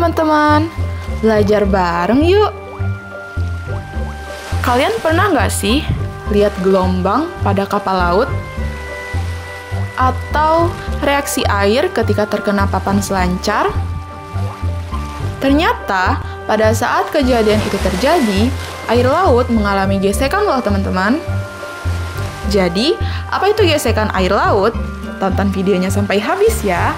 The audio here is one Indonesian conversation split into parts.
teman-teman, belajar bareng yuk. Kalian pernah nggak sih lihat gelombang pada kapal laut? Atau reaksi air ketika terkena papan selancar? Ternyata, pada saat kejadian itu terjadi, air laut mengalami gesekan loh teman-teman. Jadi, apa itu gesekan air laut? Tonton videonya sampai habis ya.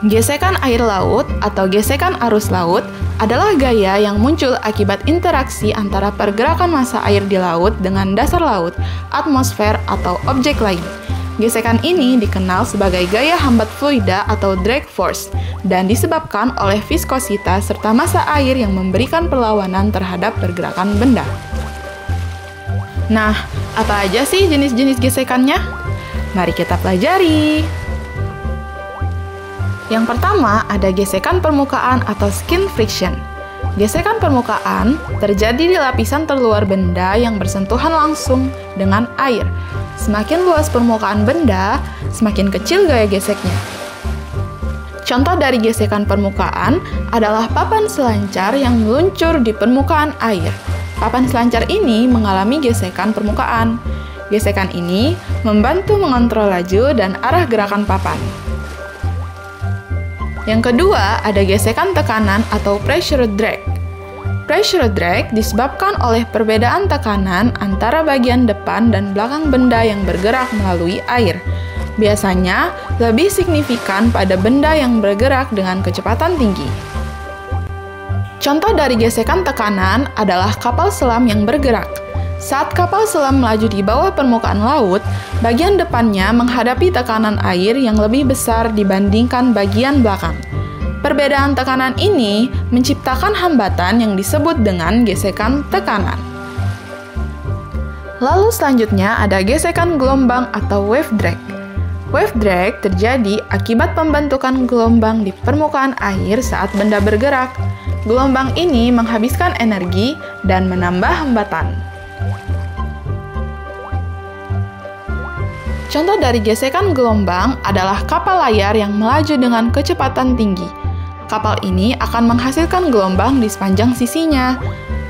Gesekan air laut atau gesekan arus laut adalah gaya yang muncul akibat interaksi antara pergerakan massa air di laut dengan dasar laut, atmosfer, atau objek lain. Gesekan ini dikenal sebagai gaya hambat fluida atau drag force dan disebabkan oleh viskositas serta massa air yang memberikan perlawanan terhadap pergerakan benda. Nah, apa aja sih jenis-jenis gesekannya? Mari kita pelajari. Yang pertama, ada gesekan permukaan atau skin friction. Gesekan permukaan terjadi di lapisan terluar benda yang bersentuhan langsung dengan air. Semakin luas permukaan benda, semakin kecil gaya geseknya. Contoh dari gesekan permukaan adalah papan selancar yang meluncur di permukaan air. Papan selancar ini mengalami gesekan permukaan. Gesekan ini membantu mengontrol laju dan arah gerakan papan. Yang kedua, ada gesekan tekanan atau pressure drag. Pressure drag disebabkan oleh perbedaan tekanan antara bagian depan dan belakang benda yang bergerak melalui air. Biasanya, lebih signifikan pada benda yang bergerak dengan kecepatan tinggi. Contoh dari gesekan tekanan adalah kapal selam yang bergerak. Saat kapal selam melaju di bawah permukaan laut, bagian depannya menghadapi tekanan air yang lebih besar dibandingkan bagian belakang. Perbedaan tekanan ini menciptakan hambatan yang disebut dengan gesekan tekanan. Lalu selanjutnya ada gesekan gelombang atau wave drag. Wave drag terjadi akibat pembentukan gelombang di permukaan air saat benda bergerak. Gelombang ini menghabiskan energi dan menambah hambatan. Contoh dari gesekan gelombang adalah kapal layar yang melaju dengan kecepatan tinggi. Kapal ini akan menghasilkan gelombang di sepanjang sisinya.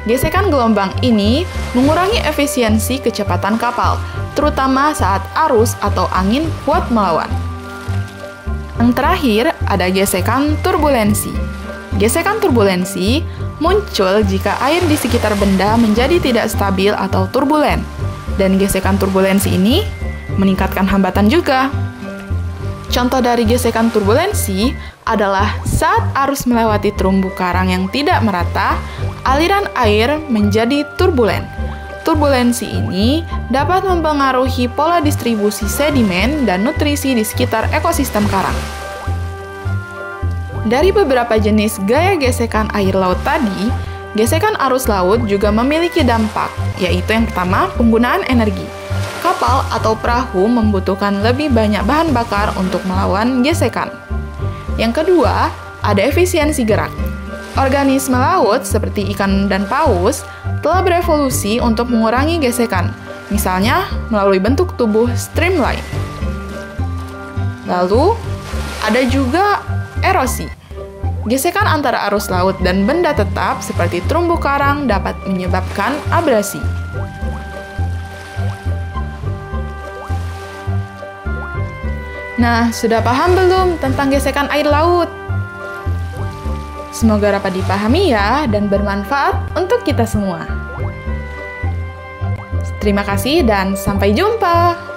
Gesekan gelombang ini mengurangi efisiensi kecepatan kapal, terutama saat arus atau angin kuat melawan. Yang terakhir, ada gesekan turbulensi. Gesekan turbulensi muncul jika air di sekitar benda menjadi tidak stabil atau turbulen. Dan gesekan turbulensi ini meningkatkan hambatan juga. Contoh dari gesekan turbulensi adalah saat arus melewati terumbu karang yang tidak merata, aliran air menjadi turbulen. Turbulensi ini dapat mempengaruhi pola distribusi sedimen dan nutrisi di sekitar ekosistem karang. Dari beberapa jenis gaya gesekan air laut tadi, gesekan arus laut juga memiliki dampak, yaitu yang pertama, penggunaan energi. Kapal atau perahu membutuhkan lebih banyak bahan bakar untuk melawan gesekan. Yang kedua, ada efisiensi gerak. Organisme laut seperti ikan dan paus telah berevolusi untuk mengurangi gesekan, misalnya melalui bentuk tubuh streamline. Lalu, ada juga erosi. Gesekan antara arus laut dan benda tetap seperti terumbu karang dapat menyebabkan abrasi. Nah, sudah paham belum tentang gesekan air laut? Semoga dapat dipahami ya dan bermanfaat untuk kita semua. Terima kasih dan sampai jumpa.